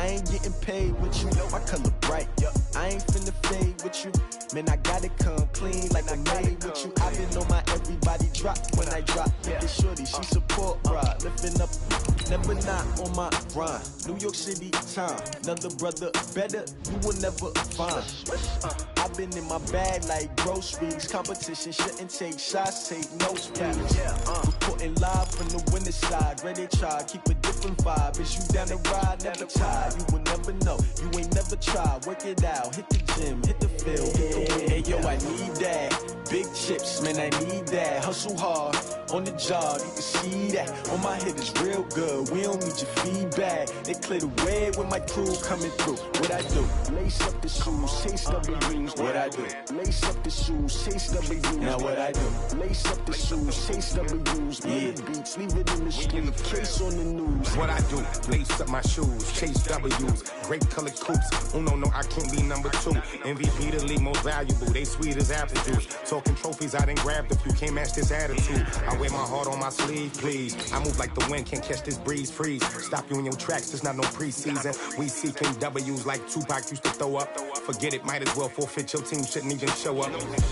I ain't getting paid with you. My color bright, I ain't finna fade with you. Man, I gotta come clean like I made with you. I been on my everybody drop when I drop. Look at shorty, she support ride. Lifting up, never not on my grind. New York City time, another brother better, you will never find. I've been in my bag like groceries. Competition shouldn't take shots, take notes, please. Reporting live from the winning side. Ready to try, keep a different vibe. Is you down the ride, never tired. You will never know, you ain't never tried. Work it out, hit the gym, hit the field, hit the win. Hey yo, I need that. Big chips, man, I need that. Hustle hard, on the job, you can see that. On my hit is real good, we don't need your feedback. They clear the way when my crew coming through. What I do? Lace up the shoes, chase W's. What I do? Lace up the shoes, chase W's. Now what I do? Lace up the shoes, chase W's. Yeah, beats, leave it in the street, case on the news. What I do? Lace up my shoes, chase W's. Great colored coops. Oh no, I can't be number 2. MVP the league most valuable. They sweet as apple juice. Talking trophies, I done grabbed a few. Can't match this attitude. I wear my heart on my sleeve, please. I move like the wind, can't catch this breeze. Freeze. Stop you in your tracks. There's not no preseason. We seeking W's like Tupac used to throw up. Forget it, might as well forfeit. Your team shouldn't even show up.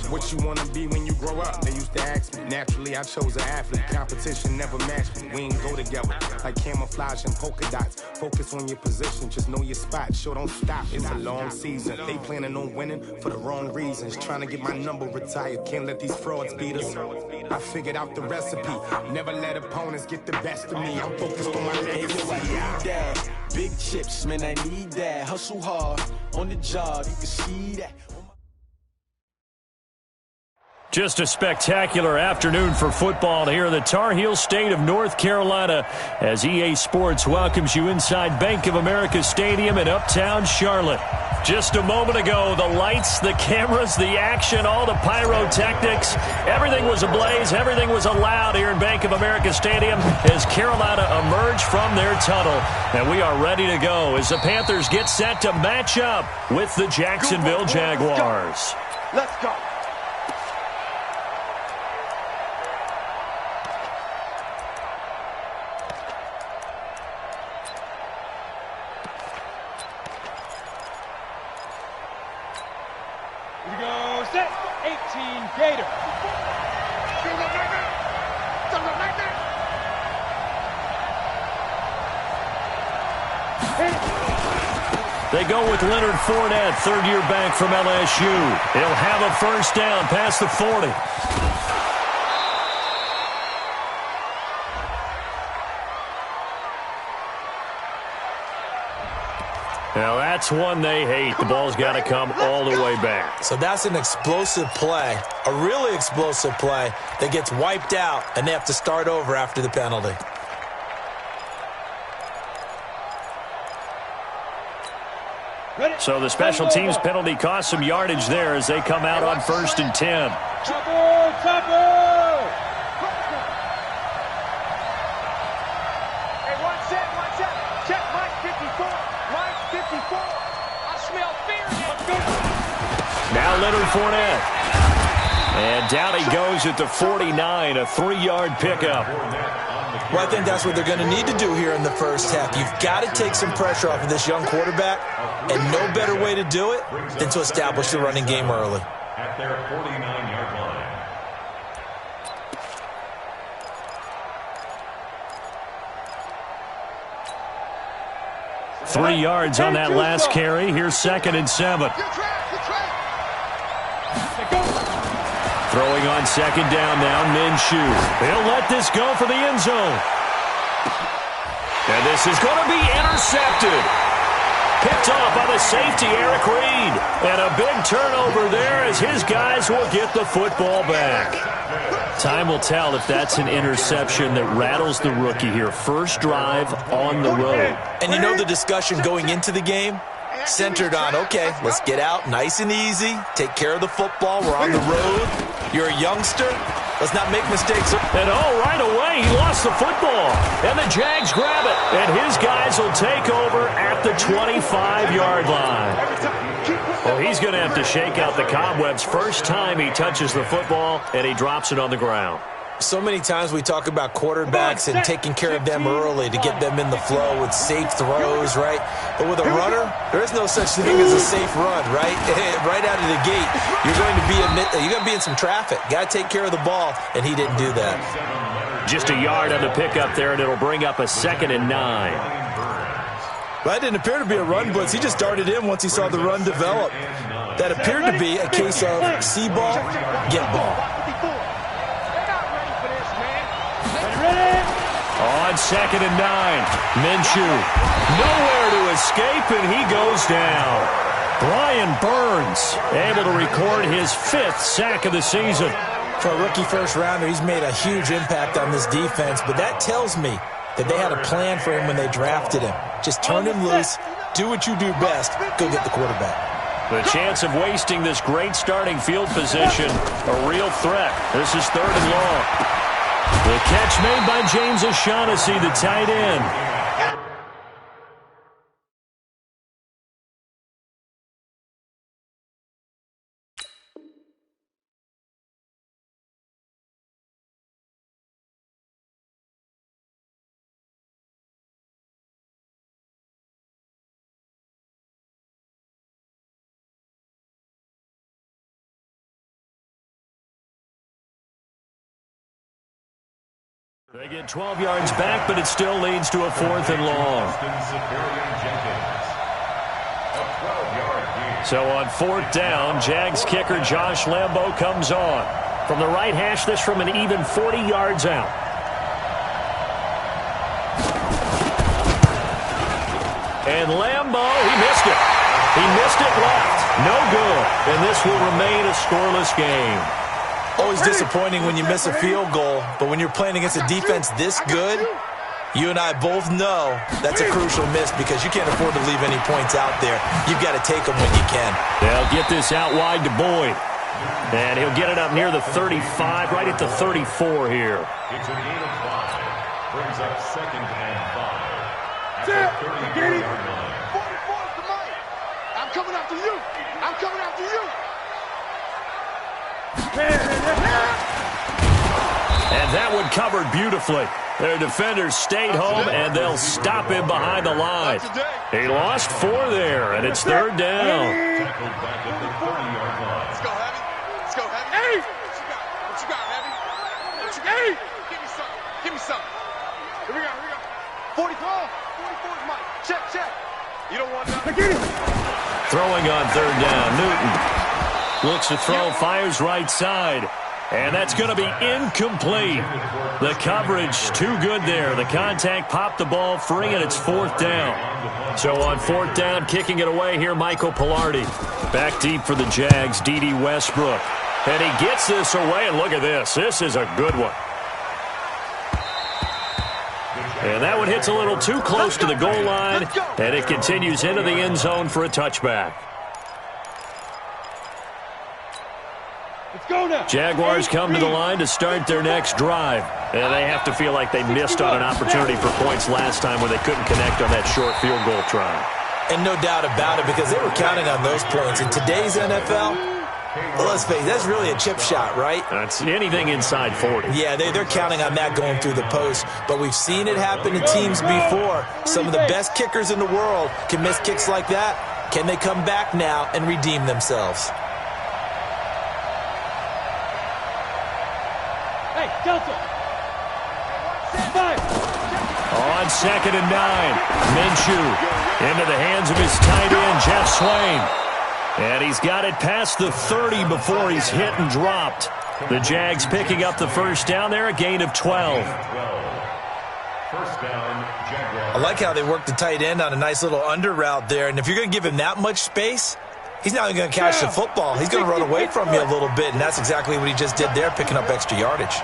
What you wanna be when you grow up? They used to ask me. Naturally, I chose an athlete. Competition never matched me. We ain't go together like camouflage and polka dots. Focus on your position, just know your spot. Sure, don't stop. It's a long season. They planning on winning for the wrong reasons. Trying to get my number retired. Can't let these frauds beat us. I figured out the recipe. Never let opponents get the best of me. I'm focused on my legacy. I need that. Big chips, man, I need that. Hustle hard, on the job, you can see that. Just a spectacular afternoon for football here in the Tar Heel state of North Carolina as EA Sports welcomes you inside Bank of America Stadium in Uptown Charlotte. Just a moment ago, the lights, the cameras, the action, all the pyrotechnics, everything was ablaze, everything was allowed here in Bank of America Stadium as Carolina emerged from their tunnel. And we are ready to go as the Panthers get set to match up with the Jacksonville Jaguars. Let's go. Here we go, set, 18 Gator. They go with Leonard Fournette, third-year back from LSU. He'll have a first down past the 40. Now that's one they hate. The ball's got to come all the way back. So that's an explosive play, a really explosive play that gets wiped out, and they have to start over after the penalty. So the special teams penalty cost some yardage there as they come out on 1st and 10. Hey, one set. Check Mike 54. Mike 54. I smell fear. Now Leonard Fournette. And down he goes at the 49, a 3-yard pickup. Well, I think that's what they're going to need to do here in the first half. You've got to take some pressure off of this young quarterback, and no better way to do it than to establish the running game early. At their 49-yard line. 3 yards on that last carry. Here's 2nd and 7. Throwing on 2nd down now, Minshew. He'll let this go for the end zone. And this is going to be intercepted. Picked off by the safety, Eric Reed. And a big turnover there as his guys will get the football back. Time will tell if that's an interception that rattles the rookie here. First drive on the road. And you know the discussion going into the game? Centered on, okay, let's get out nice and easy, take care of the football, we're on the road, you're a youngster, let's not make mistakes. And right away, he lost the football, and the Jags grab it, and his guys will take over at the 25-yard line. Well, he's going to have to shake out the cobwebs first time he touches the football, and he drops it on the ground. So many times we talk about quarterbacks and taking care of them early to get them in the flow with safe throws, right? But with a runner, there is no such thing as a safe run, right? Right out of the gate, you're going to be in some traffic. Got to take care of the ball, and he didn't do that. Just a yard on the pickup there, and it'll bring up a 2nd and 9. That didn't appear to be a run blitz. He just darted in once he saw the run develop. That appeared to be a case of see ball, get ball. On 2nd and 9, Minshew nowhere to escape, and he goes down. Brian Burns able to record his 5th sack of the season. For a rookie first-rounder, he's made a huge impact on this defense, but that tells me that they had a plan for him when they drafted him. Just turn him loose, do what you do best, go get the quarterback. The chance of wasting this great starting field position, a real threat. This is 3rd and long. The catch made by James O'Shaughnessy, the tight end. They get 12 yards back, but it still leads to a 4th and long. So on 4th down, Jags kicker Josh Lambo comes on. From the right hash, this from an even 40 yards out. And Lambo, he missed it. He missed it left. No good. And this will remain a scoreless game. Always disappointing when you miss a field goal, but when you're playing against a defense this good, you and I both know that's a crucial miss because you can't afford to leave any points out there. You've got to take them when you can. They'll get this out wide to Boyd. And he'll get it up near the 35, right at the 34 here. It's a gain of 5. Brings up 2nd and 5. At the 34-yard line. 44 is the money. I'm coming after you. I'm coming after you. And that one covered beautifully. Their defenders stayed home, and they'll stop him behind the line. He lost 4 there, and it's 3rd down. Tackled back at the 30-yard line. Let's go, Heavy. Let's go, Heavy. Hey! What you got, Heavy? What you got? Hey! Give me something. Give me something. Here we go, here we go. 44. 44 is mine. Check. You don't want nothing. Get it. Throwing on 3rd down, Newton. Looks to throw, fires right side. And that's going to be incomplete. The coverage too good there. The contact popped the ball free, and it's 4th down. So on 4th down, kicking it away here, Michael Pilardi. Back deep for the Jags, D.D. Westbrook. And he gets this away, and look at this. This is a good one. And that one hits a little too close to the goal line, and it continues into the end zone for a touchback. Jaguars come to the line to start their next drive. And they have to feel like they missed on an opportunity for points last time when they couldn't connect on that short field goal try. And no doubt about it, because they were counting on those points. In today's NFL, well, let's face it, that's really a chip shot, right? That's anything inside 40. Yeah, they're counting on that going through the post. But we've seen it happen to teams before. Some of the best kickers in the world can miss kicks like that. Can they come back now and redeem themselves? Delta. 5. On 2nd and 9, Minshew into the hands of his tight end, Jeff Swain. And he's got it past the 30 before he's hit and dropped. The Jags picking up the 1st down there, a gain of 12. 1st down, Jaguars. I like how they work the tight end on a nice little under route there. And if you're going to give him that much space, he's not even going to catch the football. He's going to run away from you a little bit, and that's exactly what he just did there, picking up extra yardage.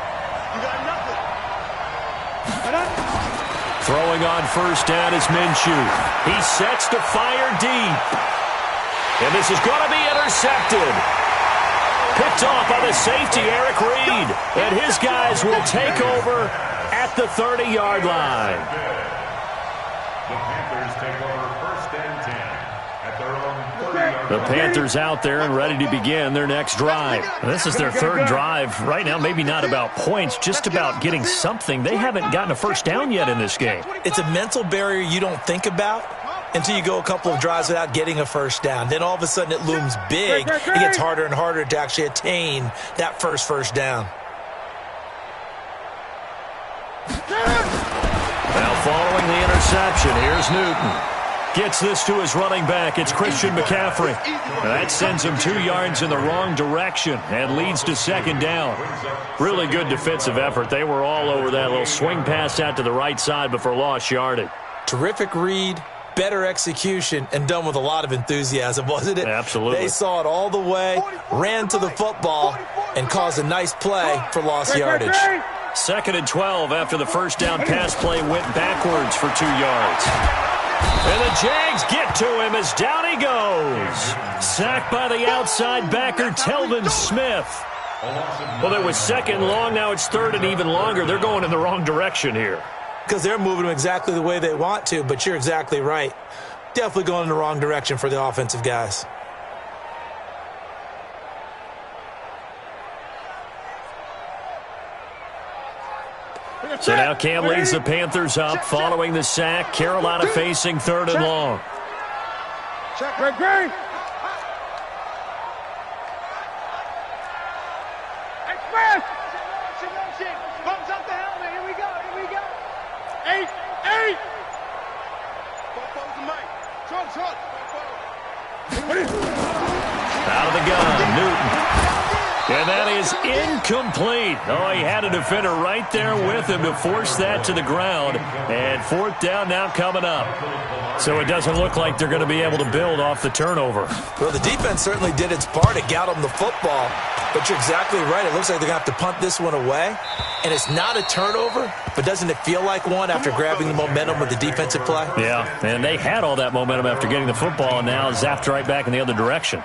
Throwing on 1st down is Minshew. He sets to fire deep. And this is going to be intercepted. Picked off by the safety, Eric Reed. And his guys will take over at the 30-yard line. The Panthers take over 1st and 10 at their own 30-yard The Panthers out there and ready to begin their next drive. This is their third drive. Right now, maybe not about points, just about getting something. They haven't gotten a first down yet in this game. It's a mental barrier you don't think about until you go a couple of drives without getting a first down. Then all of a sudden it looms big. It gets harder and harder to actually attain that first down. Now following the interception, here's Newton. Gets this to his running back. It's Christian McCaffrey. That sends him 2 yards in the wrong direction and leads to second down. Really good defensive effort. They were all over that little swing pass out to the right side before lost yardage. Terrific read, better execution, and done with a lot of enthusiasm, wasn't it? Absolutely. They saw it all the way, ran to the football, and caused a nice play for lost yardage. 2nd and 12 after the first down pass play went backwards for 2 yards. And the Jags get to him as down he goes. Sacked by the outside backer, Telvin Smith. Well, it was 2nd long. Now it's 3rd and even longer. They're going in the wrong direction here. Because they're moving them exactly the way they want to, but you're exactly right. Definitely going in the wrong direction for the offensive guys. So now Cam leads the Panthers up following the sack. Carolina facing 3rd and long. Greg. Express. Comes up the helmet. Here we go. 8. Out of the gun, Newton. And that is incomplete. Oh, he had a defender right there with him to force that to the ground. And 4th down now coming up. So it doesn't look like they're going to be able to build off the turnover. Well, the defense certainly did its part to get them the football. But you're exactly right. It looks like they're going to have to punt this one away. And it's not a turnover, but doesn't it feel like one after grabbing the momentum with the defensive play? Yeah, and they had all that momentum after getting the football, and now zapped right back in the other direction.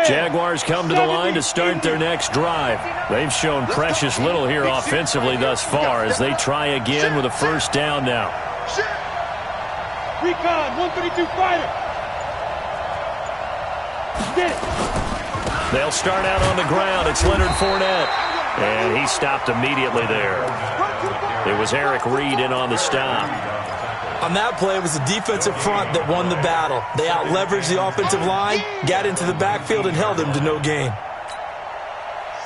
Jaguars come to the line to start their next drive. They've shown precious little here offensively thus far as they try again with a first down now. Recon, 132 fighter. They'll start out on the ground. It's Leonard Fournette. And he stopped immediately there. It was Eric Reed in on the stop. On that play, it was the defensive front that won the battle. They out-leveraged the offensive line, got into the backfield, and held them to no gain.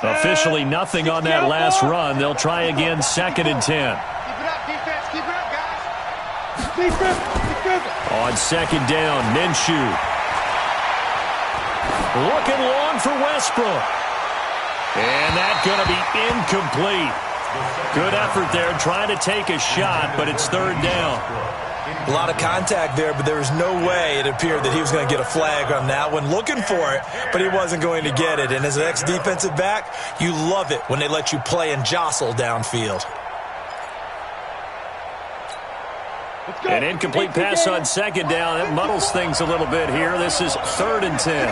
Officially nothing on that last run. They'll try again, 2nd and 10. Keep it up, defense. Keep it up, guys. Defense. On 2nd down, Minshew. Looking long for Westbrook. And that's going to be incomplete. Good effort there, trying to take a shot, but it's 3rd down. A lot of contact there, but there was no way it appeared that he was going to get a flag on that one. Looking for it, but he wasn't going to get it. And as an ex-defensive back, you love it when they let you play and jostle downfield. An incomplete pass on 2nd down. It muddles things a little bit here. This is 3rd and 10.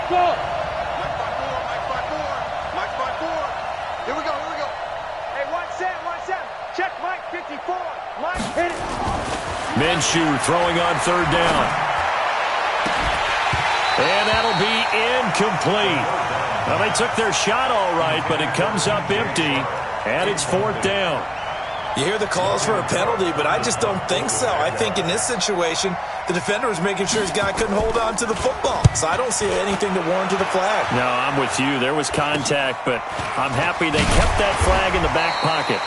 Go! Mike 5-4. Here we go. Hey, watch that. Check Mike 54. Mike, hit it. Minshew throwing on 3rd down. And that'll be incomplete. Well, they took their shot all right, but it comes up empty, and it's 4th down. You hear the calls for a penalty, but I just don't think so. I think in this situation, the defender was making sure his guy couldn't hold on to the football. So I don't see anything to warrant the flag. No, I'm with you. There was contact, but I'm happy they kept that flag in the back pocket.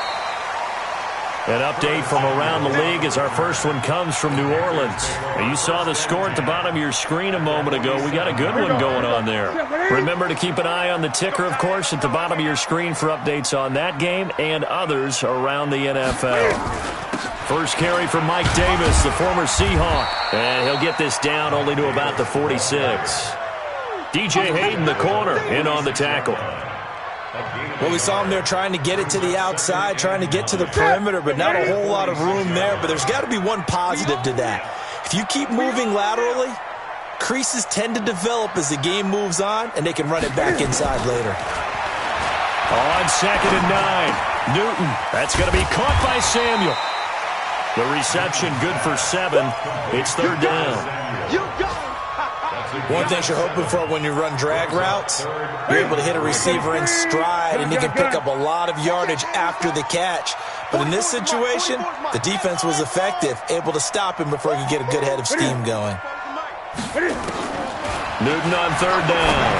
An update from around the league as our first one comes from New Orleans. Now, you saw the score at the bottom of your screen a moment ago. We got a good one going on there. Remember to keep an eye on the ticker, of course, at the bottom of your screen for updates on that game and others around the NFL. First carry for Mike Davis, the former Seahawk. And he'll get this down only to about the 46. DJ Hayden, the corner, in on the tackle. Well, we saw him there trying to get it to the outside, trying to get to the perimeter, but not a whole lot of room there. But there's got to be one positive to that. If you keep moving laterally, creases tend to develop as the game moves on, and they can run it back inside later. On 2nd and 9, Newton. That's going to be caught by Samuel. The reception good for 7. It's 3rd down. One thing you're hoping for when you run drag routes, you're able to hit a receiver in stride, and he can pick up a lot of yardage after the catch. But in this situation, the defense was effective, able to stop him before he could get a good head of steam going. Newton on 3rd down.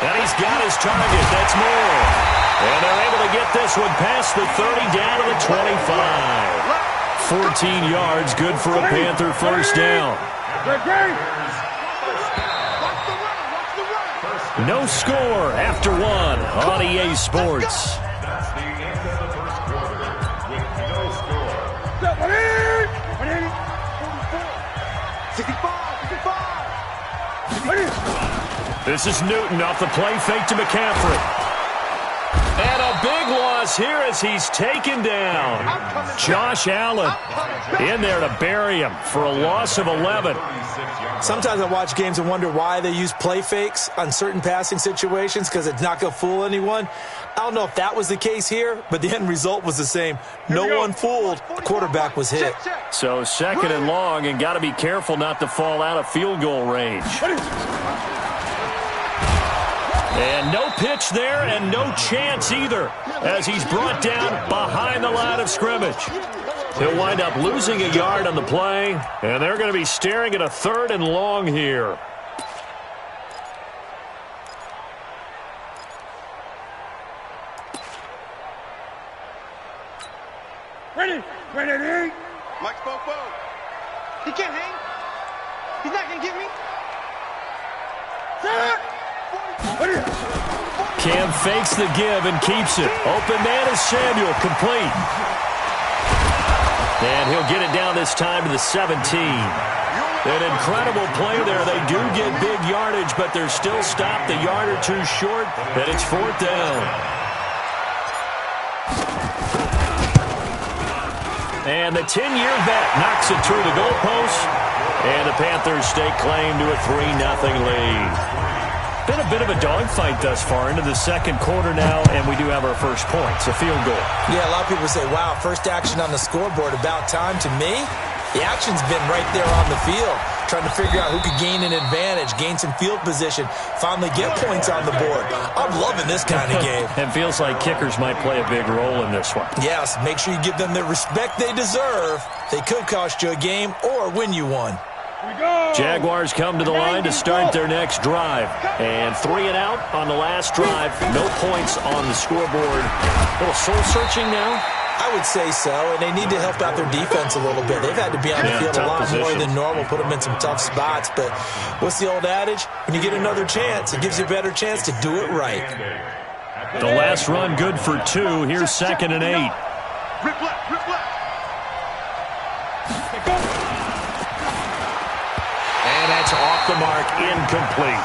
And he's got his target. That's more. And they're able to get this one past the 30 down to the 25. 14 yards, good for a Panther first down. No score after 1 on EA Sports. That's the end of the first quarter with no score. 65. This is Newton off the play fake to McCaffrey. And a big loss here as he's taken down. Josh Allen in there to bury him for a loss of 11. Sometimes I watch games and wonder why they use play fakes on certain passing situations, because it's not going to fool anyone. I don't know if that was the case here, but the end result was the same. No one fooled. The quarterback was hit. So 2nd and long, and got to be careful not to fall out of field goal range. And no pitch there, and no chance either, as he's brought down behind the line of scrimmage. He'll wind up losing a yard on the play, and they're going to be staring at a 3rd and long here. Ready? Mike's Bobo. He can't hang. He's not going to get me. Cam fakes the give and keeps it. Open man is Samuel, complete. And he'll get it down this time to the 17. An incredible play there. They do get big yardage, but they're still stopped a yard or two short, and it's 4th down. And the 10-year vet knocks it through the goalpost, and the Panthers stake claim to a 3-0 lead. Been a bit of a dogfight thus far into the 2nd quarter now, and we do have our first points, a field goal. Yeah, a lot of people say, wow, first action on the scoreboard, about time. To me, the action's been right there on the field, trying to figure out who could gain an advantage, gain some field position, finally get points on the board. I'm loving this kind of game. It feels like kickers might play a big role in this one. Yes, make sure you give them the respect they deserve. They could cost you a game or win you one. Jaguars come to the line to start their next drive. And 3 and out on the last drive. No points on the scoreboard. A little soul-searching now? I would say so, and they need to help out their defense a little bit. They've had to be on the field a lot more than normal, put them in some tough spots. But what's the old adage? When you get another chance, it gives you a better chance to do it right. The last run good for 2. Here's 2nd and 8. Rip left, rip left. And that's off the mark, incomplete.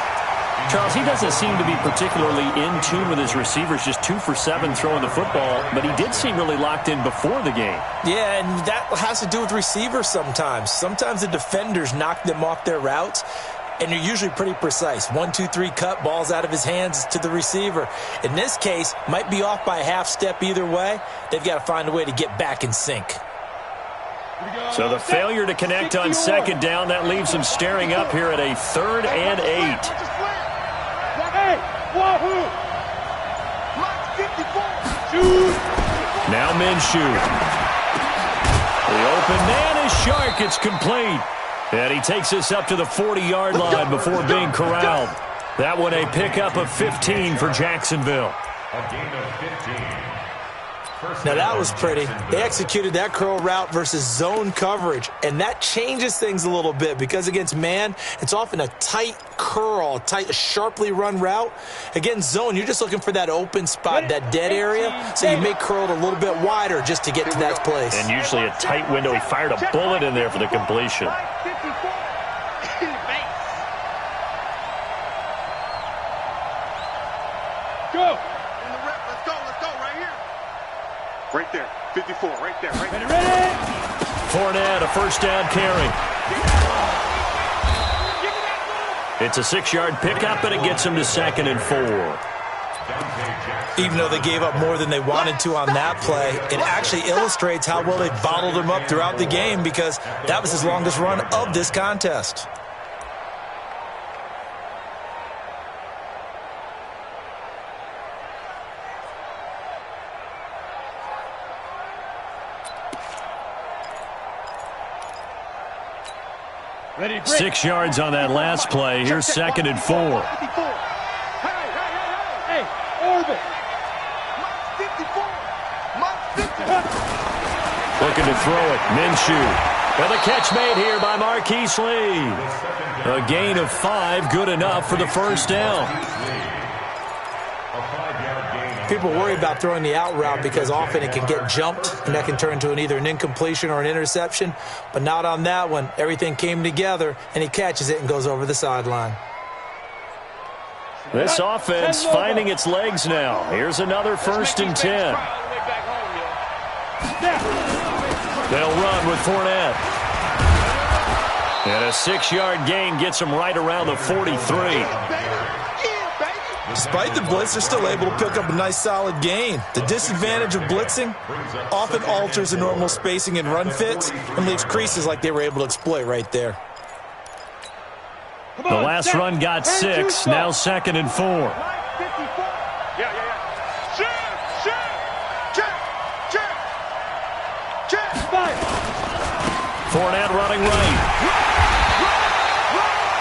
Charles, he doesn't seem to be particularly in tune with his receivers, just 2 for 7 throwing the football, but he did seem really locked in before the game. Yeah, and that has to do with receivers sometimes. Sometimes the defenders knock them off their routes, and you're usually pretty precise. 1, 2, 3 cut, balls out of his hands to the receiver. In this case, might be off by a half step either way. They've got to find a way to get back in sync. So the failure to connect on 2nd down, that leaves him staring up here at a 3rd and 8. Now Minshew. The open man is Shark. It's complete. And he takes us up to the 40-yard line before being corralled. That one a pickup of 15 for Jacksonville. A gain of 15. Now that was pretty. They executed that curl route versus zone coverage, and that changes things a little bit because against man, it's often a tight curl, sharply run route. Against zone, you're just looking for that open spot, that dead area, so you make curl a little bit wider just to get to that place. And usually a tight window. He fired a bullet in there for the completion. Go. Let's go, right here. Right there, 54, right there, right there. Ready. Fournette, a first down carry. It's a 6-yard pickup, and it gets him to 2nd and 4. Even though they gave up more than they wanted to on that play, it actually illustrates how well they bottled him up throughout the game, because that was his longest run of this contest. Ready. 6 yards on that last play. Here's 2nd and 4. Hey, orbit. Looking to throw it. Minshew. And the catch made here by Marquise Lee. A gain of 5, good enough for the first down. People worry about throwing the out route because often it can get jumped, and that can turn into either an incompletion or an interception. But not on that one. Everything came together, and he catches it and goes over the sideline. This offense finding its legs now. Here's another 1st and 10. They'll run with Fournette. And a 6-yard gain gets him right around the 43. Despite the blitz, they're still able to pick up a nice solid gain. The disadvantage of blitzing often alters the normal spacing and run fits and leaves creases like they were able to exploit right there. The last run got 6, now 2nd and 4. Yeah. Check. Fournette running right.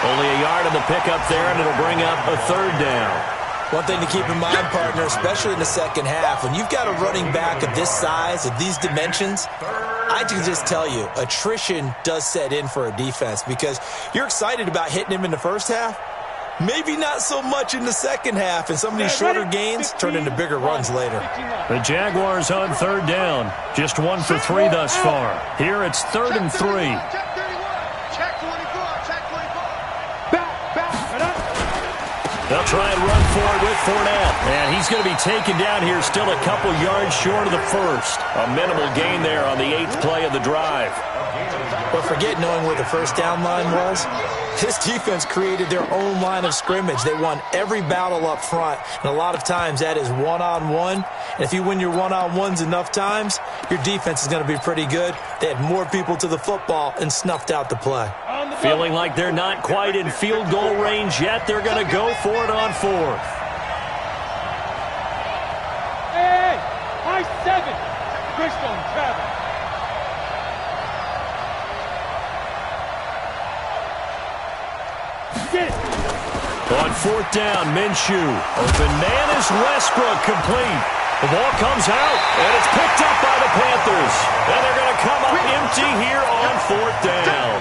Only a yard on the pickup there, and it'll bring up a 3rd down. One thing to keep in mind, partner, especially in the second half, when you've got a running back of this size, of these dimensions, I can just tell you, attrition does set in for a defense because you're excited about hitting him in the first half. Maybe not so much in the second half, and some of these shorter gains turn into bigger runs later. The Jaguars on 3rd down. Just 1 for 3 thus far. Here it's 3rd and 3. Check 31. Check 24. Check 24. They'll try and run for it with Fournette. And he's going to be taken down here, still a couple yards short of the first. A minimal gain there on the 8th play of the drive. But forget knowing where the first down line was. This defense created their own line of scrimmage. They won every battle up front, and a lot of times that is one-on-one. And if you win your one-on-ones enough times, your defense is going to be pretty good. They had more people to the football and snuffed out the play. Feeling like they're not quite in field goal range yet, they're going to go for it on 4th. Hey, high 7. Crystal travel. On 4th down, Minshew. Open man is Westbrook, complete. The ball comes out, and it's picked up by the Panthers. And they're going to come up empty here on 4th down.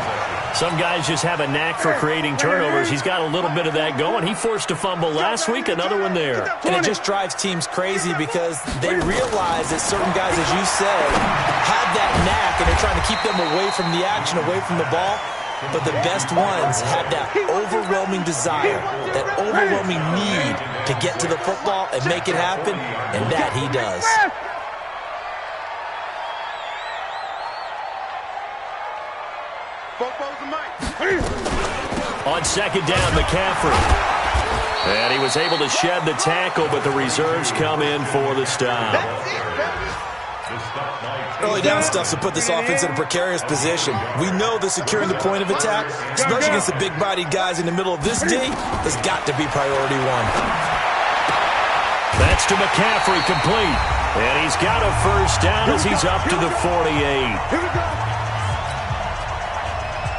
Some guys just have a knack for creating turnovers. He's got a little bit of that going. He forced a fumble last week, another one there. And it just drives teams crazy because they realize that certain guys, as you said, have that knack, and they're trying to keep them away from the action, away from the ball. But the best ones have that overwhelming desire, that overwhelming need to get to the football and make it happen, and that he does. On 2nd down, McCaffrey. And he was able to shed the tackle, but the reserves come in for the stop. Early down stuff to put this offense in a precarious position. We know that securing the point of attack, especially against the big-bodied guys in the middle of this D, has got to be priority 1. That's to McCaffrey, complete. And he's got a first down as he's up to the 48.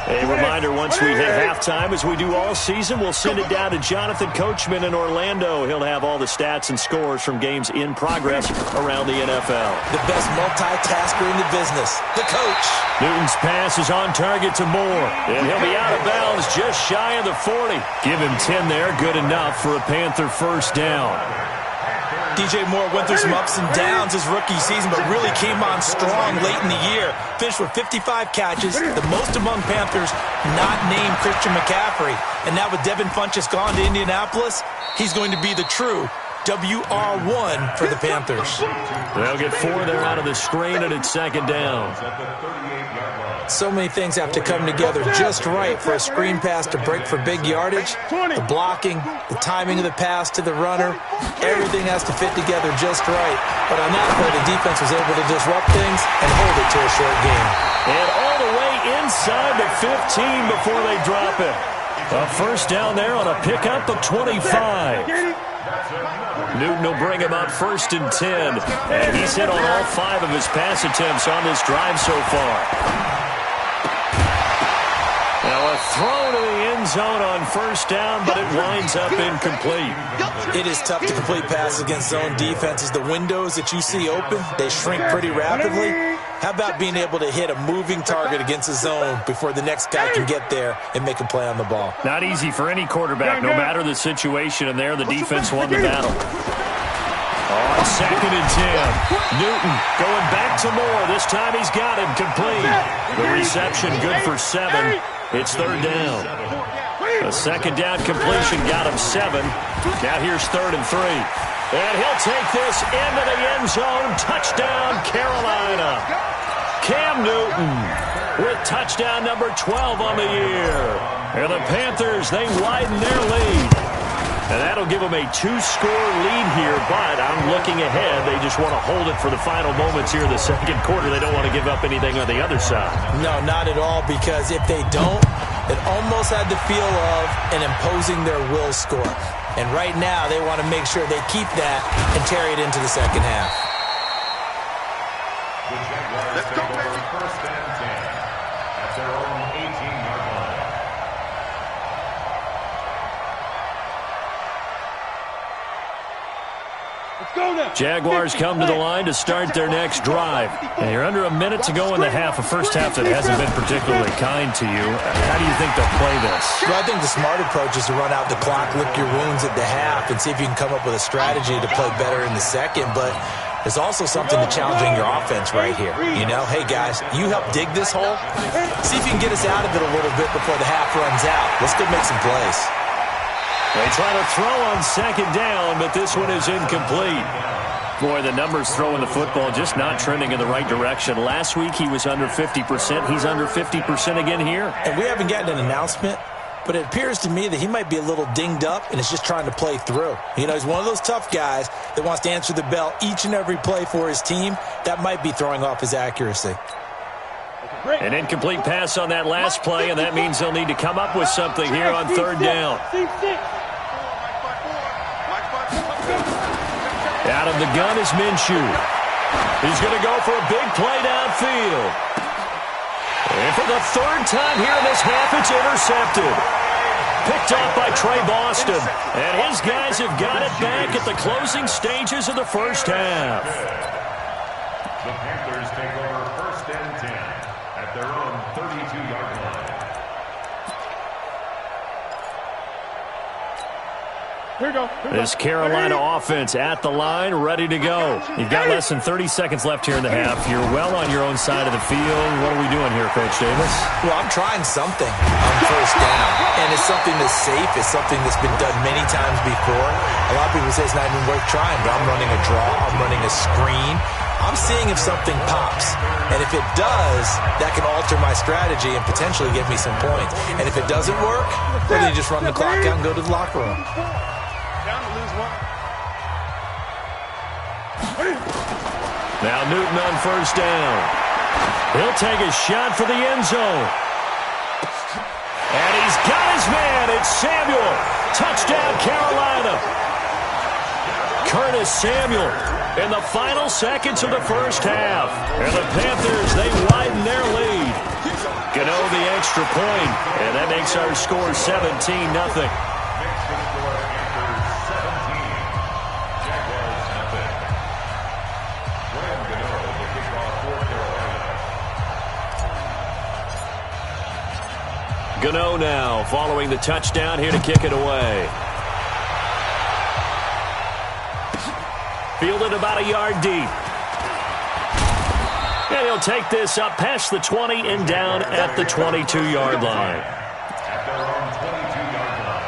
A reminder, once we hit halftime, as we do all season, we'll send it down to Jonathan Coachman in Orlando. He'll have all the stats and scores from games in progress around the NFL. The best multitasker in the business, the coach. Newton's pass is on target to Moore, and he'll be out of bounds just shy of the 40. Give him 10 there, good enough for a Panther first down. DJ Moore went through some ups and downs his rookie season, but really came on strong late in the year. Finished with 55 catches, the most among Panthers not named Christian McCaffrey. And now with Devin Funchess gone to Indianapolis, he's going to be the true WR1 for the Panthers. They'll get 4 there out of the screen, and it's second down. So many things have to come together just right for a screen pass to break for big yardage. The blocking, the timing of the pass to the runner, everything has to fit together just right. But on that play, the defense was able to disrupt things and hold it to a short game. And all the way inside the 15 before they drop it. A first down there on a pickup of 25. Newton will bring him up 1st and 10. And he's hit on all 5 of his pass attempts on this drive so far. Now a throw to the end zone on 1st down, but it winds up incomplete. It is tough to complete passes against zone defenses. The windows that you see open, they shrink pretty rapidly. How about being able to hit a moving target against a zone before the next guy can get there and make a play on the ball? Not easy for any quarterback, no matter the situation, and there the defense won the battle. On 2nd and 10, Newton going back to Moore. This time he's got him complete. The reception good for 7. It's 3rd down. A 2nd down completion got him 7. Now here's 3rd and 3. And he'll take this into the end zone. Touchdown, Carolina. Cam Newton with touchdown number 12 on the year. And the Panthers, they widen their lead. And that'll give them a 2-score lead here, but I'm looking ahead. They just want to hold it for the final moments here in the second quarter. They don't want to give up anything on the other side. No, not at all, because if they don't, it almost had the feel of an imposing their will score. And right now, they want to make sure they keep that and carry it into the second half. The Jaguars take over 1st and 10 at their own 18-yard line. Jaguars come to the line to start their next drive. And you're under a minute to go in the half, a first half that hasn't been particularly kind to you. How do you think they'll play this? Well, I think the smart approach is to run out the clock, lick your wounds at the half, and see if you can come up with a strategy to play better in the second. But there's also something to challenging your offense right here. You know, hey, guys, you help dig this hole. See if you can get us out of it a little bit before the half runs out. Let's go make some plays. They try to throw on 2nd down, but this one is incomplete. Boy, the numbers throwing the football just not trending in the right direction. Last week he was under 50%. He's under 50% again here. And we haven't gotten an announcement, but it appears to me that he might be a little dinged up and is just trying to play through. You know, he's one of those tough guys that wants to answer the bell each and every play for his team. That might be throwing off his accuracy. An incomplete pass on that last play, and that means they'll need to come up with something here on 3rd down. Out of the gun is Minshew. He's going to go for a big play downfield. And for the 3rd time here in this half, it's intercepted. Picked off by Trey Boston. And his guys have got it back at the closing stages of the first half. The Panthers take over 1st and 10 at their own 32-yard line. This Carolina offense at the line, ready to go. You've got less than 30 seconds left here in the half. You're well on your own side of the field. What are we doing here, Coach Davis? Well, I'm trying something on 1st down, and it's something that's safe. It's something that's been done many times before. A lot of people say it's not even worth trying, but I'm running a draw. I'm running a screen. I'm seeing if something pops. And if it does, that can alter my strategy and potentially give me some points. And if it doesn't work, well, then you just run the clock out and go to the locker room. Now Newton on 1st down. He'll take a shot for the end zone. And he's got his man. It's Samuel. Touchdown, Carolina. Curtis Samuel in the final seconds of the first half. And the Panthers, they widen their lead. Gano the extra point, and that makes our score 17-0. Gano now following the touchdown here to kick it away. Fielded about a yard deep. And he'll take this up past the 20 and down at the 22-yard line. At their own 22-yard line.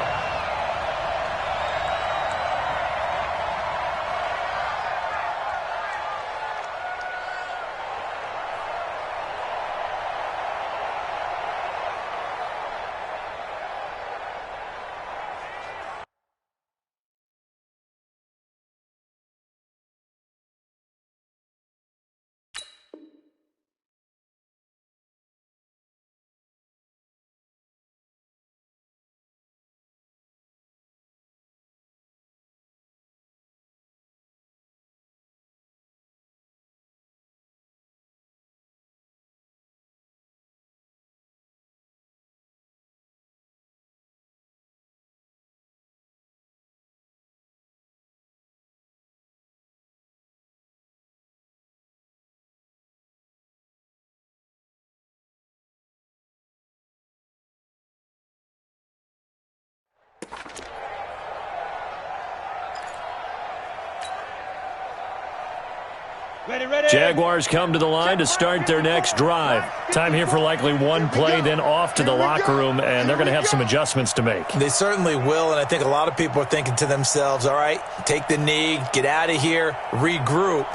Jaguars come to the line to start their next drive. Time here for likely one play, then off to the locker room, and they're going to have some adjustments to make. They certainly will, and I think a lot of people are thinking to themselves, all right, take the knee, get out of here, regroup.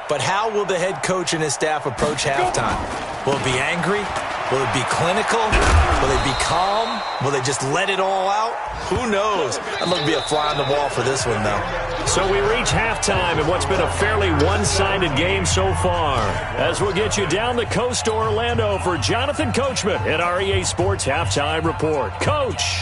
But how will the head coach and his staff approach halftime? Will it be angry? Will it be clinical? Will they be calm? Will they just let it all out? Who knows? I'd love to be a fly on the wall for this one, though. So we reach halftime in what's been a fairly one-sided game so far. As we'll get you down the coast to Orlando for Jonathan Coachman at our EA Sports Halftime Report. Coach.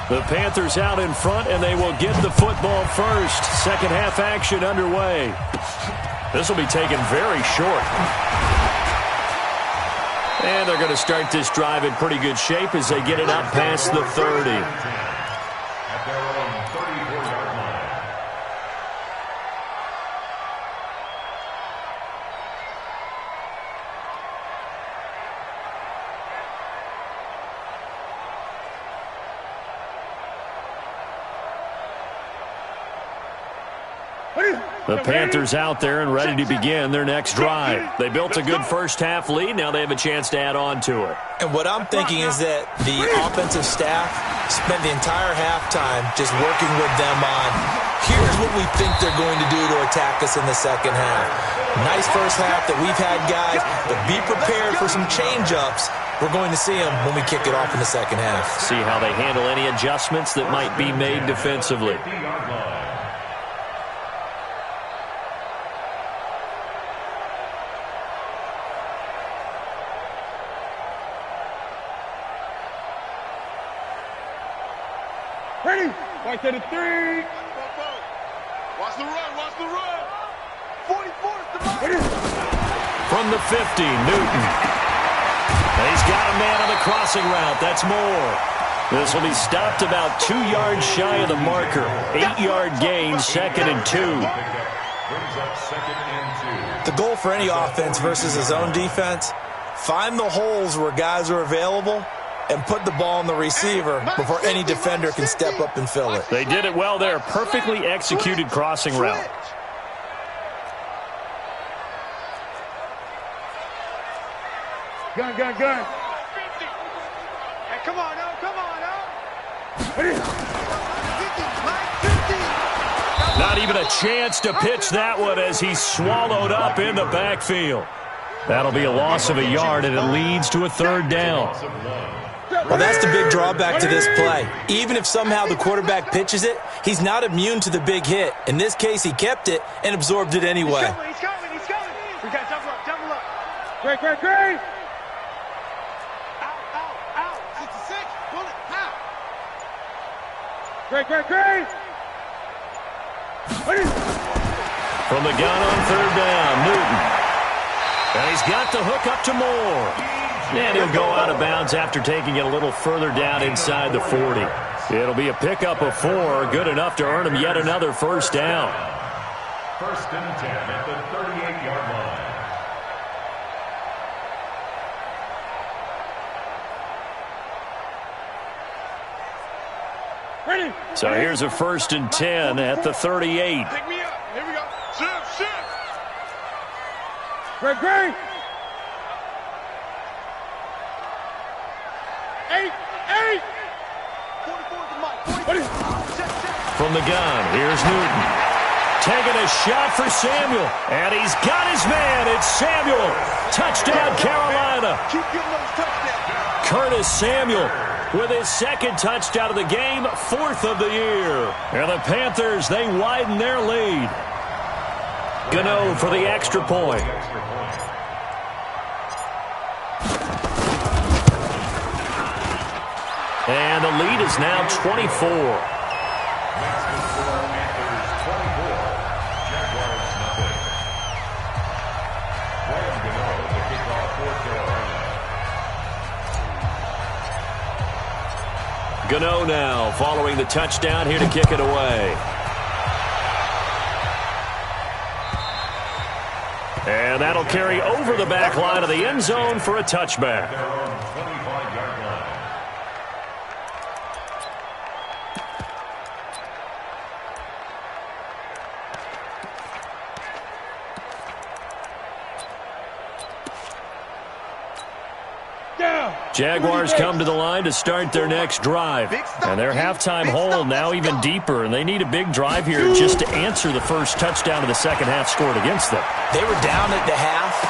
The Panthers out in front, and they will get the football first. Second half action underway. This will be taken very short. And they're going to start this drive in pretty good shape as they get it up past the 30. At their own 34-yard line. The Panthers out there and ready to begin their next drive. They built a good first-half lead. Now they have a chance to add on to it. And what I'm thinking is that the offensive staff spent the entire halftime just working with them on, here's what we think they're going to do to attack us in the second half. Nice first half that we've had, guys, but be prepared for some change-ups. We're going to see them when we kick it off in the second half. See how they handle any adjustments that might be made defensively. Ready? Right to the 3. Watch the run, watch the run. 44 is the mark. From the 50, Newton. He's got a man on the crossing route. That's more. This will be stopped about 2 yards shy of the marker. 8-yard gain, second and 2. The goal for any offense versus his own defense, find the holes where guys are available and put the ball on the receiver before any defender can step up and fill it. They did it well there. Perfectly executed crossing route. Gun. Hey, come on now. Not even a chance to pitch that one as he's swallowed up in the backfield. That'll be a loss of a yard, and it leads to a third down. Well, that's the big drawback to this play. Even if somehow the quarterback pitches it, he's not immune to the big hit. In this case, he kept it and absorbed it anyway. He's coming. We got double up. Great. Out. 66. Pull it. Now. Great. From the gun on third down, Newton. And he's got the hook up to Moore. And he'll go out of bounds after taking it a little further down inside the 40. It'll be a pickup of 4, good enough to earn him yet another first down. First and 10 at the 38-yard line. Ready. So here's a first and 10 at the 38. Pick me up. Here we go. Shift. Great. 8. 44 is the mark. From the gun, here's Newton. Taking a shot for Samuel. And he's got his man. It's Samuel. Touchdown, Carolina. Keep getting those touchdowns. Curtis Samuel with his second touchdown of the game, 4th of the year. And the Panthers, they widen their lead. Gano for the extra point. And the lead is now 24. Gano now following the touchdown here to kick it away. And that'll carry over the back line of the end zone for a touchback. Jaguars come to the line to start their next drive. And their halftime hole now even deeper, and they need a big drive here just to answer the first touchdown of the second half scored against them. They were down at the half.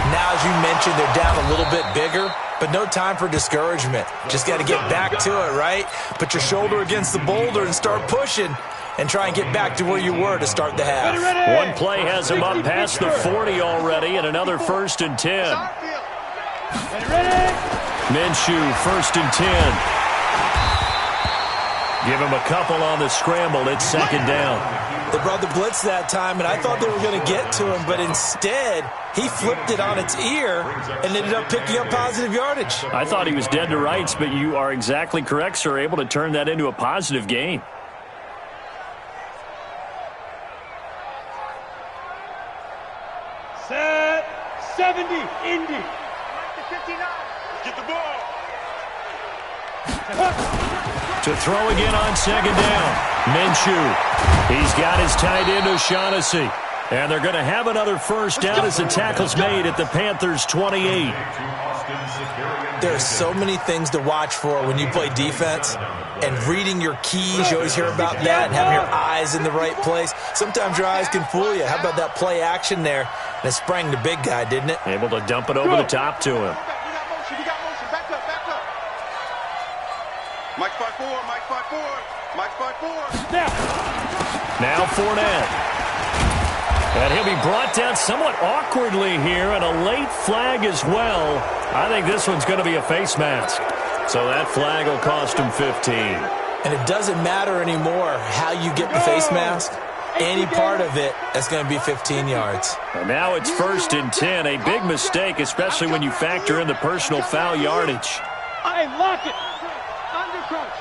Now, as you mentioned, they're down a little bit bigger, but no time for discouragement. Just got to get back to it, right? Put your shoulder against the boulder and start pushing and try and get back to where you were to start the half. One play has them up past the 40 already, and another 1st and 10. Minshew, 1st and 10. Give him a couple on the scramble. It's 2nd down. They brought the blitz that time, and I thought they were going to get to him, but instead he flipped it on its ear and ended up picking up positive yardage. I thought he was dead to rights, but you are exactly correct, sir. Able to turn that into a positive gain. Set 70, Indy. Get the ball. To throw again on 2nd down. Minshew. He's got his tight end O'Shaughnessy. And they're going to have another 1st down as the tackle's made at the Panthers' 28. There's so many things to watch for when you play defense. And reading your keys, you always hear about that, and having your eyes in the right place. Sometimes your eyes can fool you. How about that play action there? And it sprang the big guy, didn't it? Able to dump it over the top to him. You got motion. Back up. Mike 5-4. Mike 5-4. Now Fournette. And he'll be brought down somewhat awkwardly here, and a late flag as well. I think this one's going to be a face mask. So that flag will cost him 15. And it doesn't matter anymore how you get the face mask. Any part of it, that's going to be 15 yards. And now it's 1st and 10. A big mistake, especially when you factor in the personal foul yardage. I lock it. Under crunch.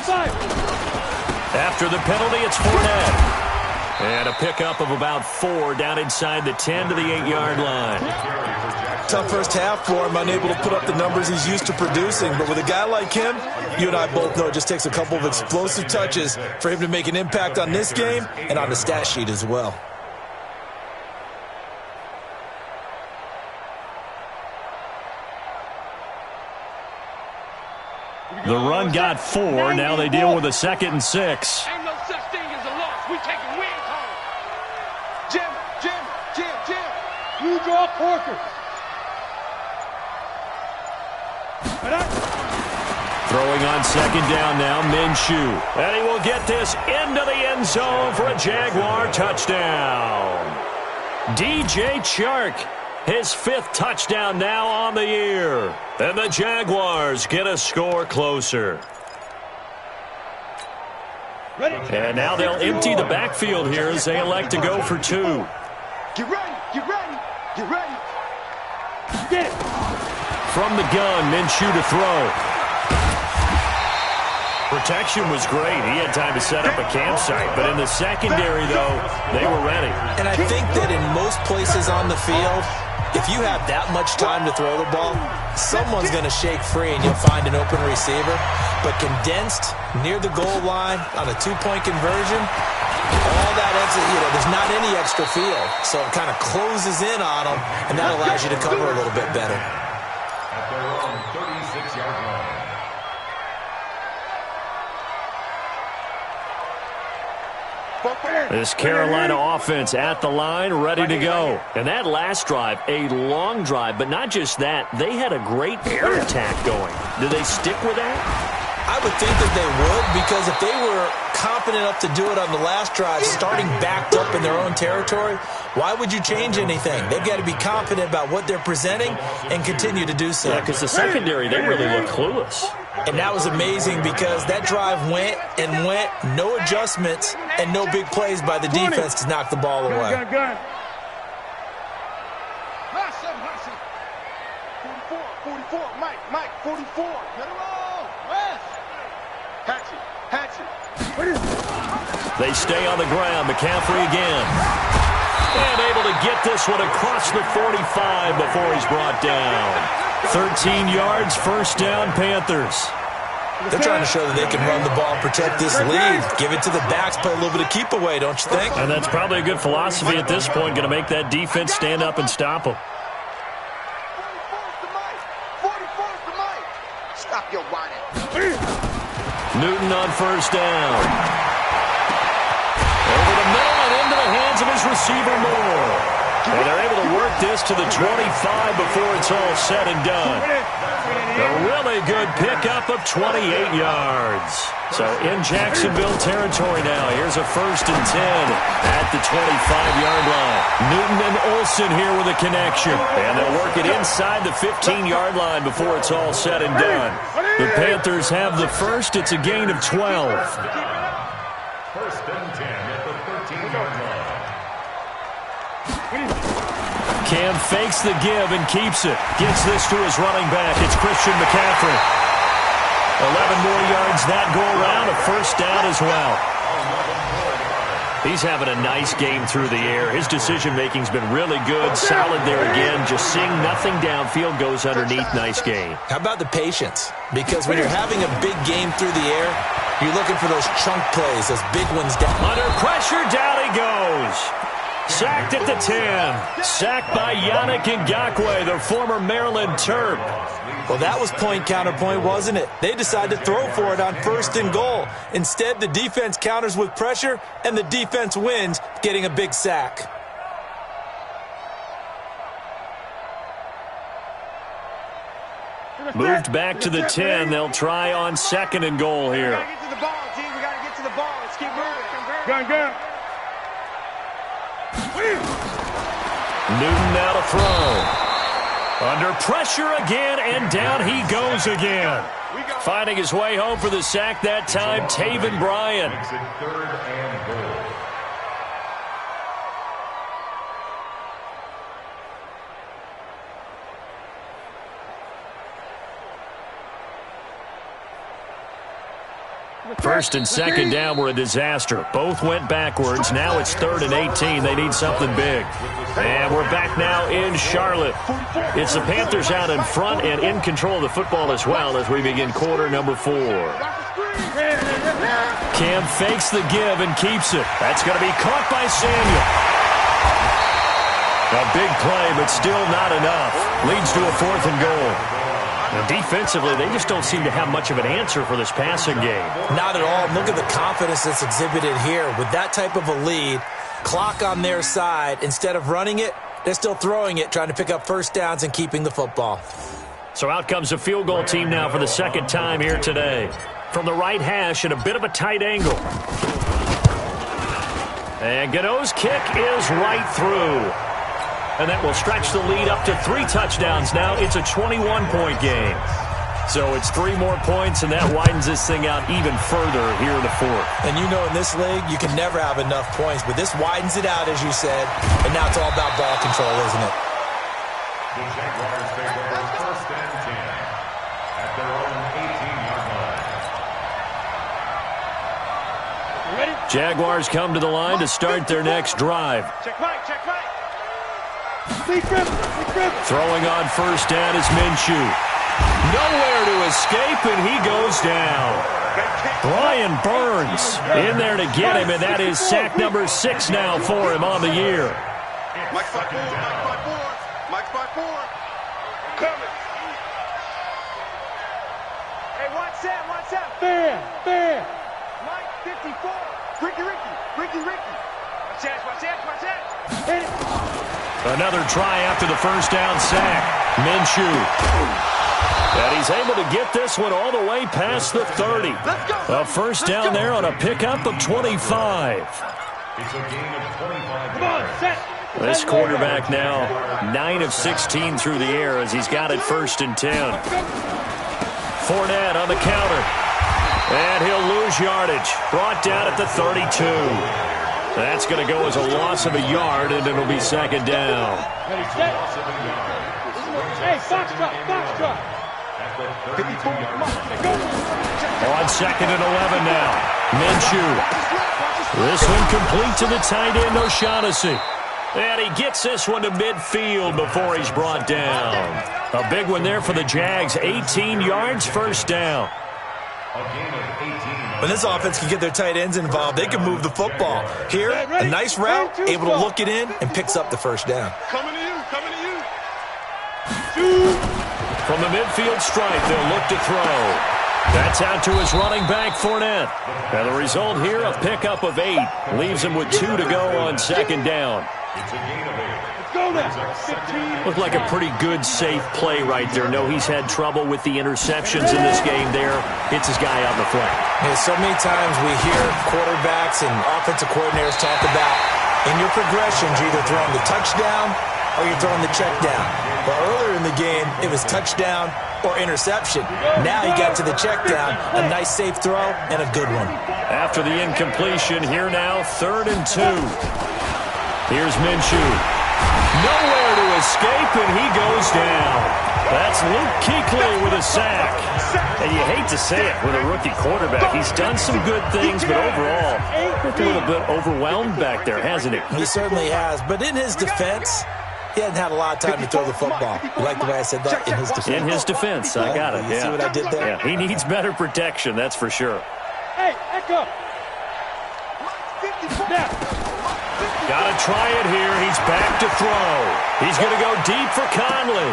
5. After the penalty, it's Fournette. And a pickup of about 4 down inside the 10 to the 8-yard line. Tough first half for him, unable to put up the numbers he's used to producing. But with a guy like him, you and I both know it just takes a couple of explosive touches for him to make an impact on this game and on the stat sheet as well. The run got 4. Now they deal with a 2nd and 6. Ain't no such thing as a loss. We taking wins home. Jim. You draw Corker. Throwing on 2nd down now, Minshew. And he will get this into the end zone for a Jaguar touchdown. DJ Chark, his 5th touchdown now on the year. And the Jaguars get a score closer. And now they'll empty the backfield here as they elect to go for 2. Get ready. Get it. From the gun, Minshew to throw. Protection was great. He had time to set up a campsite. But in the secondary, though, they were ready. And I think that in most places on the field, if you have that much time to throw the ball, someone's going to shake free and you'll find an open receiver. But condensed near the goal line on a 2-point conversion, all that exit, there's not any extra field. So it kind of closes in on them, and that allows you to cover a little bit better. At their own 36-yard line. This Carolina offense at the line, ready to go. And that last drive, a long drive, but not just that. They had a great air attack going. Do they stick with that? I would think that they would, because if they were confident enough to do it on the last drive, starting backed up in their own territory, why would you change anything? They've got to be confident about what they're presenting and continue to do so. Yeah, because the secondary, they really look clueless. And that was amazing because that drive went and went, no adjustments and no big plays by the defense to knock the ball away. Gun. 44, Mike, 44. Let it roll. West. They stay on the ground. McCaffrey again. And able to get this one across the 45 before he's brought down. 13 yards, first down, Panthers. They're trying to show that they can run the ball, protect this lead. Give it to the backs, play a little bit of keep away, don't you think? And that's probably a good philosophy at this point. Going to make that defense stand up and stop them. Stop your whining. Newton on first down. Over the middle and into the hands of his receiver Moore. And they're able to work this to the 25 before it's all said and done. A really good pickup of 28 yards. So in Jacksonville territory now. Here's a 1st and 10 at the 25-yard line. Newton and Olsen here with a connection. And they'll work it inside the 15-yard line before it's all said and done. The Panthers have the first. It's a gain of 12. 1st and 10 at the 13-yard line. Cam fakes the give and keeps it. Gets this to his running back. It's Christian McCaffrey. 11 more yards that go around. A first down as well. He's having a nice game through the air. His decision-making's been really good. Solid there again. Just seeing nothing downfield, goes underneath. Nice game. How about the patience? Because when you're having a big game through the air, you're looking for those chunk plays, those big ones down. Under pressure, down he goes. Sacked at the 10. Sacked by Yannick Ngakoue, the former Maryland Terp. Well, that was point counterpoint, wasn't it? They decided to throw for it on 1st and goal. Instead, the defense counters with pressure, and the defense wins, getting a big sack. Moved back to the 10. They'll try on 2nd and goal here. We got to get to the ball, G. We got to get to the ball. Let's keep moving. Gun. Newton now to throw. Under pressure again, and down he goes again. Finding his way home for the sack that time, Taven Bryan. Makes it 3rd and goal. First and 2nd down were a disaster. Both went backwards. Now it's 3rd and 18. They need something big. And we're back now in Charlotte. It's the Panthers out in front and in control of the football as well as we begin quarter number 4. Cam fakes the give and keeps it. That's going to be caught by Samuel. A big play, but still not enough. Leads to a 4th and goal. Now, defensively, they just don't seem to have much of an answer for this passing game. Not at all. Look at the confidence that's exhibited here. With that type of a lead, clock on their side, instead of running it, they're still throwing it, trying to pick up first downs and keeping the football. So out comes a field goal team now for the 2nd time here today. From the right hash at a bit of a tight angle. And Godot's kick is right through. And that will stretch the lead up to 3 touchdowns now. It's a 21-point game. So it's 3 more points, and that widens this thing out even further here in the 4th. And you know in this league, you can never have enough points, but this widens it out, as you said. And now it's all about ball control, isn't it? The Jaguars take over 1st and 10 at their own 18-yard line. Ready? Jaguars come to the line to start their next drive. Check Mike. Throwing on first down is Minshew. Nowhere to escape, and he goes down. Brian Burns in there to get him, and that is sack number 6 now for him on the year. Mike's by 4. Mike's by 4. Coming. Hey, watch that. Fair. Mike, 54. Ricky. Watch that. Hit it. Another try after the first down sack. Minshew. And he's able to get this one all the way past the 30. A first down there on a pickup of 25. It's a gain of 25 Come on, set. This quarterback now 9 of 16 through the air as he's got it 1st and 10. Fournette on the counter. And he'll lose yardage. Brought down at the 32. That's going to go as a loss of a yard, and it'll be 2nd down. Ready, set. Hey, box truck. On 2nd and 11 now. Minshew. This one complete to the tight end, O'Shaughnessy. And he gets this one to midfield before he's brought down. A big one there for the Jags. 18 yards, first down. When this offense can get their tight ends involved, they can move the football. Here, a nice route, able to look it in, and picks up the first down. Coming to you, coming to you. From the midfield stripe, they'll look to throw. That's out to his running back, Fournette. And the result here, a pickup of 8. Leaves him with 2 to go on 2nd down. It's a gain of 8. Looked like a pretty good, safe play right there. No, he's had trouble with the interceptions in this game there. Hits his guy out in the front. Yeah, so many times we hear quarterbacks and offensive coordinators talk about, in your progressions, you're either throwing the touchdown or you're throwing the check down. Well, earlier in the game, it was touchdown or interception. Now he got to the check down, a nice safe throw, and a good one. After the incompletion, here now, 3rd and 2. Here's Minshew. Nowhere to escape, and he goes down. That's Luke Kuechly with a sack. And you hate to say it with a rookie quarterback. He's done some good things, but overall, looked a little bit overwhelmed back there, hasn't he? He certainly has. But in his defense, he hasn't had a lot of time to throw the football. You like the way I said that? In his defense. In his defense, I got it. You see what I did there? Yeah, he needs better protection, that's for sure. Hey, Echo. Got to try it here. He's back to throw. He's going to go deep for Conley.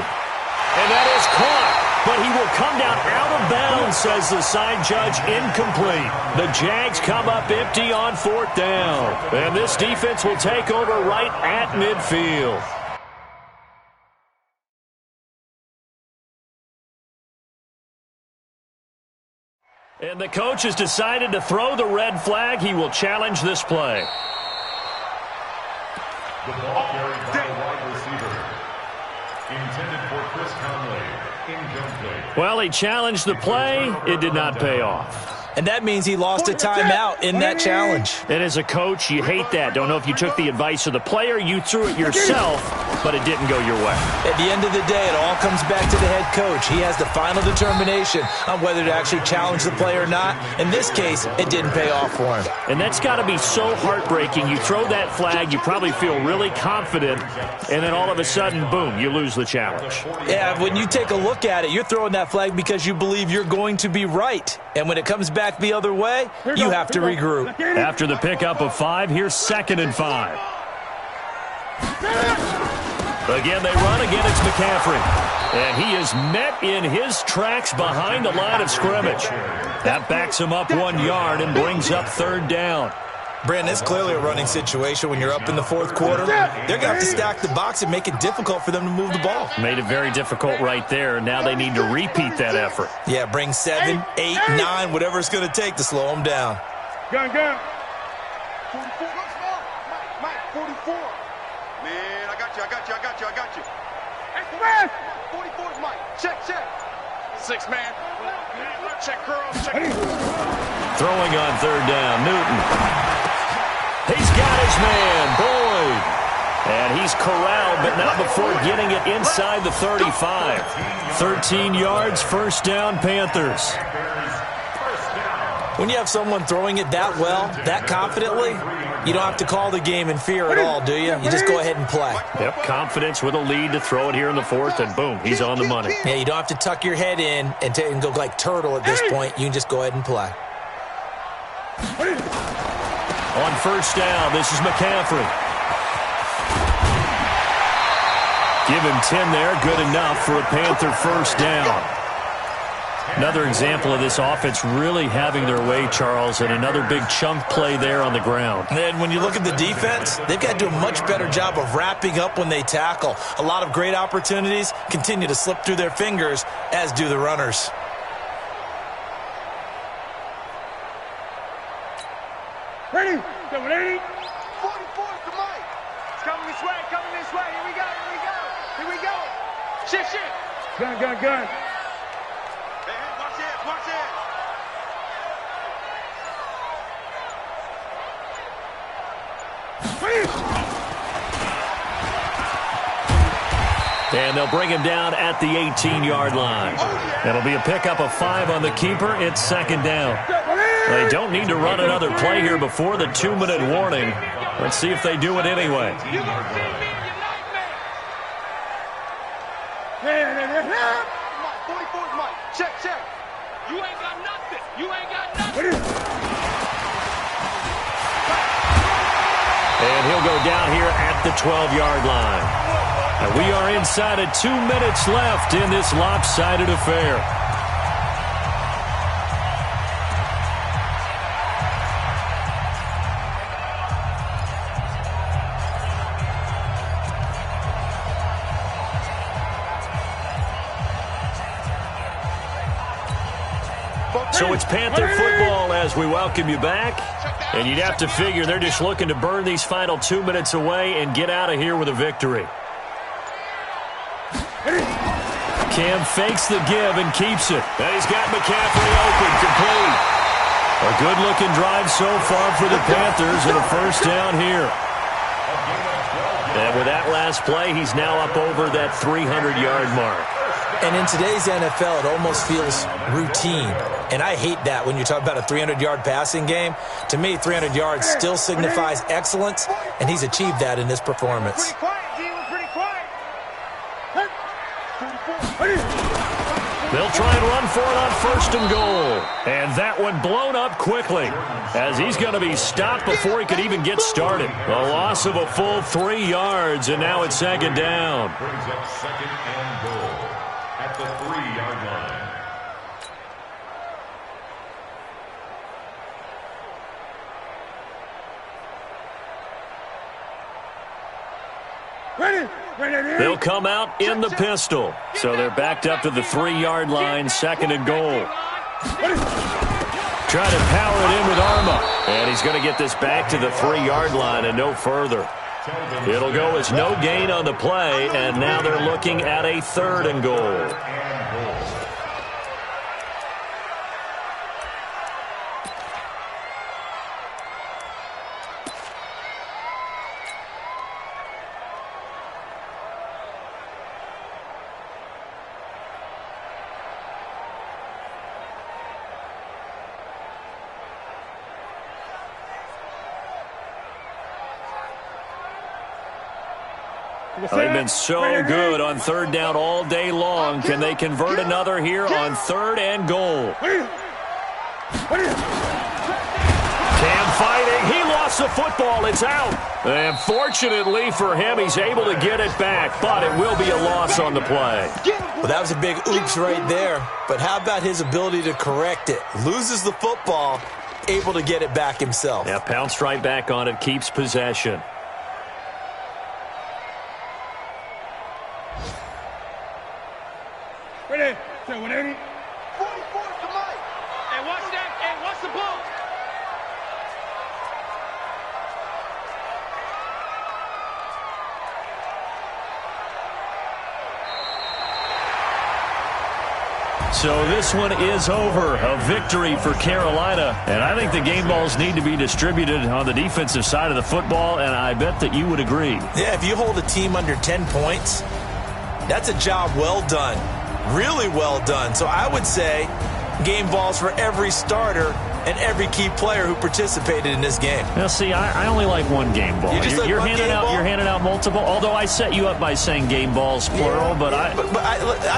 And that is caught. But he will come down out of bounds, says the side judge. Incomplete. The Jags come up empty on 4th down. And this defense will take over right at midfield. And the coach has decided to throw the red flag. He will challenge this play. The ball carried by the wide receiver. Intended for Chris Conley. Incomplete. Well, he challenged the play. It did not pay off. And that means he lost a timeout in that challenge. And as a coach, you hate that. Don't know if you took the advice of the player, you threw it yourself, but it didn't go your way. At the end of the day, it all comes back to the head coach. He has the final determination on whether to actually challenge the play or not. In this case, it didn't pay off for him. And that's got to be so heartbreaking. You throw that flag, you probably feel really confident, and then all of a sudden, boom, you lose the challenge. Yeah, when you take a look at it, you're throwing that flag because you believe you're going to be right. And when it comes back the other way, you have to regroup. After the pickup of 5, here's 2nd and 5. Again, they run. Again, it's McCaffrey. And he is met in his tracks behind the line of scrimmage. That backs him up 1 yard and brings up 3rd down. Brandon, it's clearly a running situation when you're up in the 4th quarter. They're going to have to stack the box and make it difficult for them to move the ball. Made it very difficult right there. Now they need to repeat that effort. Yeah, bring 7, 8, 9, whatever it's going to take to slow them down. Gun. 44. Mike, 44. Man, I got you. Hey, come on. 44 is Mike. Check. 6 man. Check girls. Throwing on 3rd down, Newton. He's got his man, Boyd. And he's corralled, but not before getting it inside the 35. 13 yards, 1st down, Panthers. When you have someone throwing it that well, that confidently, you don't have to call the game in fear at all, do you? You just go ahead and play. Yep, confidence with a lead to throw it here in the 4th, and boom, he's on the money. Yeah, you don't have to tuck your head in and go like turtle at this point. You can just go ahead and play. On 1st down, this is McCaffrey. Give him 10 there, good enough for a Panther 1st down. Another example of this offense really having their way, Charles, and another big chunk play there on the ground. And when you look at the defense, they've got to do a much better job of wrapping up when they tackle. A lot of great opportunities continue to slip through their fingers, as do the runners. Ready? Double 80. 44 to Mike. It's coming this way. Here we go. Shit. Gun. Hey, watch it. And they'll bring him down at the 18-yard line. It'll be a pickup of 5 on the keeper. It's second down. They don't need to run another play here before the 2-minute warning. Let's see if they do it anyway. You gonna see me in your nightmare. Mike, 44's Mike. Check. You ain't got nothing. And he'll go down here at the 12-yard line. And we are inside of 2 minutes left in this lopsided affair. So it's Panther football as we welcome you back. And you'd have to figure they're just looking to burn these final 2 minutes away and get out of here with a victory. Cam fakes the give and keeps it. And he's got McCaffrey open, complete. A good-looking drive so far for the Panthers and a first down here. And with that last play, he's now up over that 300-yard mark. And in today's NFL, it almost feels routine. And I hate that when you talk about a 300-yard passing game. To me, 300 yards still signifies excellence, and he's achieved that in this performance. They'll try and run for it on first and goal. And that one blown up quickly as he's going to be stopped before he could even get started. A loss of a full 3 yards, and now it's second down. Brings up second and goal at the 3-yard line. They'll come out in the pistol. So they're backed up to the 3-yard line, second and goal. Trying to power it in with Arma. And he's going to get this back to the 3-yard line and no further. It'll go as no gain on the play, and now they're looking at a third and goal. They've been so good on third down all day long. Can they convert another here on third and goal? Cam fighting. He lost the football. It's out. And fortunately for him, he's able to get it back, but it will be a loss on the play. Well, that was a big oops right there. But how about his ability to correct it? Loses the football, able to get it back himself. Yeah, pounced right back on it, keeps possession. Ready? 180. 44 to Mike. Hey, watch that. Hey, watch the ball. So this one is over. A victory for Carolina. And I think the game balls need to be distributed on the defensive side of the football, and I bet that you would agree. Yeah, if you hold a team under 10 points, that's a job well done. Really well done. So I would say game balls for every starter and every key player who participated in this game. Now, see, I only like one game ball. You're handing out multiple. Although I set you up by saying game balls plural, but I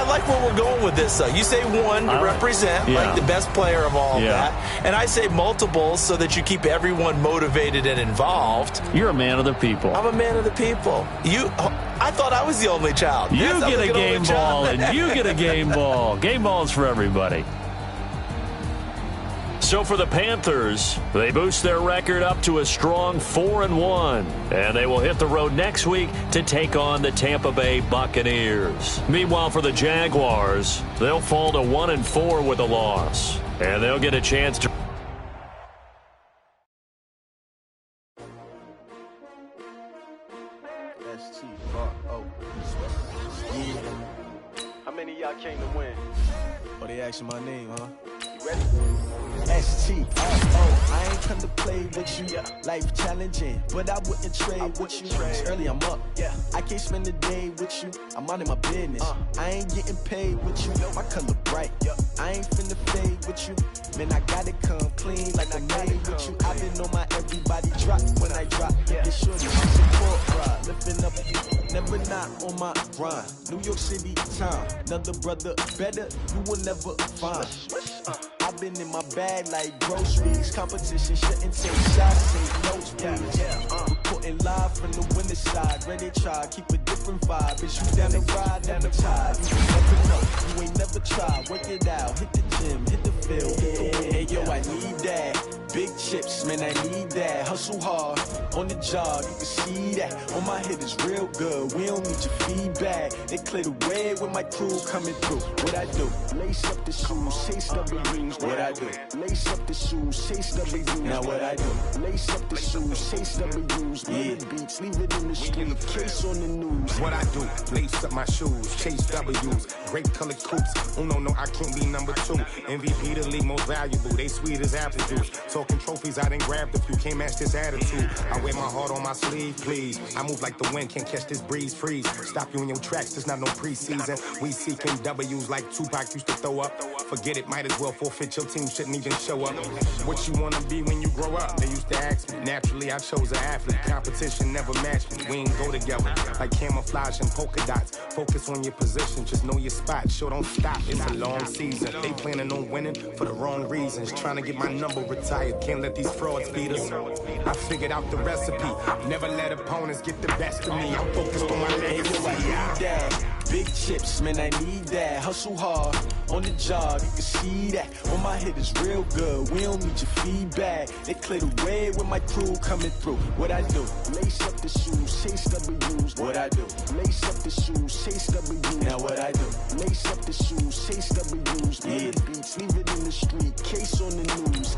like where we're going with this. Though you say one to represent like the best player of all of that, and I say multiples so that you keep everyone motivated and involved. You're a man of the people. I'm a man of the people. I thought I was the only child. You get a game ball, and you get a game ball. Game balls for everybody. So for the Panthers, they boost their record up to a strong 4-1. And they will hit the road next week to take on the Tampa Bay Buccaneers. Meanwhile, for the Jaguars, they'll fall to 1-4 with a loss. And they'll get a chance to... How many of y'all came to win? Oh, they asking my name, huh? STRO, I ain't come to play with you. Life challenging, but I wouldn't trade with you. It's early, I'm up. I can't spend the day with you. I'm out of my business. I ain't getting paid with you. My color bright. I ain't finna fade with you. Man, I gotta come clean like I'm made with you. I've been on my everybody drop when I drop. It's shorty, I'm support, bro. Lifting up, never not on my grind. New York City town, another brother better, you will never find. I've been in my bag like groceries. Competition shouldn't take shots, take notes, please. Reporting live from the winter side. Ready to try, keep a different vibe. Is you down the ride, down the tide? You never know, you ain't never tried. Work it out, hit the gym, hit the field, hit the wind. Hey yo, I need that. Big chips, man, I need that. Hustle hard, on the job, you can see that. On my head is real good, we don't need your feedback. They clear the way with my crew coming through. What I do? Lace up the shoes, chase W's. What I do? Lace up the shoes, chase W's. Now what I do? Lace up the shoes, chase W's. Yeah, beats, leave it in the street, case on the news. What I do? Lace up my shoes, chase W's. Great colored coops. Oh no, I can't be number 2. MVP the league most valuable. They sweet as apple juice. Talking trophies, I didn't grab the few. Can't match this attitude. I wear my heart on my sleeve, please. I move like the wind, can't catch this breeze, freeze. Stop you in your tracks, there's not no preseason. We seeking W's like Tupac used to throw up. Forget it, might as well forfeit. Your team shouldn't even show up. What you wanna be when you grow up? They used to ask me. Naturally, I chose an athlete. Competition never matched me. We ain't go together like camouflage and polka dots. Focus on your position, just know your spot. Sure, don't stop. It's a long season. They planning on winning for the wrong reasons. Trying to get my number retired. Can't let these frauds beat us. I figured out the recipe. Never let opponents get the best of me. I'm focused on my legacy. Big chips, man, I need that. Hustle hard, on the job, you can see that. On my head is real good, we don't need your feedback. They clear the way with my crew coming through. What I do? Lace up the shoes, chase W's. What I do? Lace up the shoes, chase W's. Now what I do? Lace up the shoes, chase W's. Yeah, beats, leave it in the street, case on the news.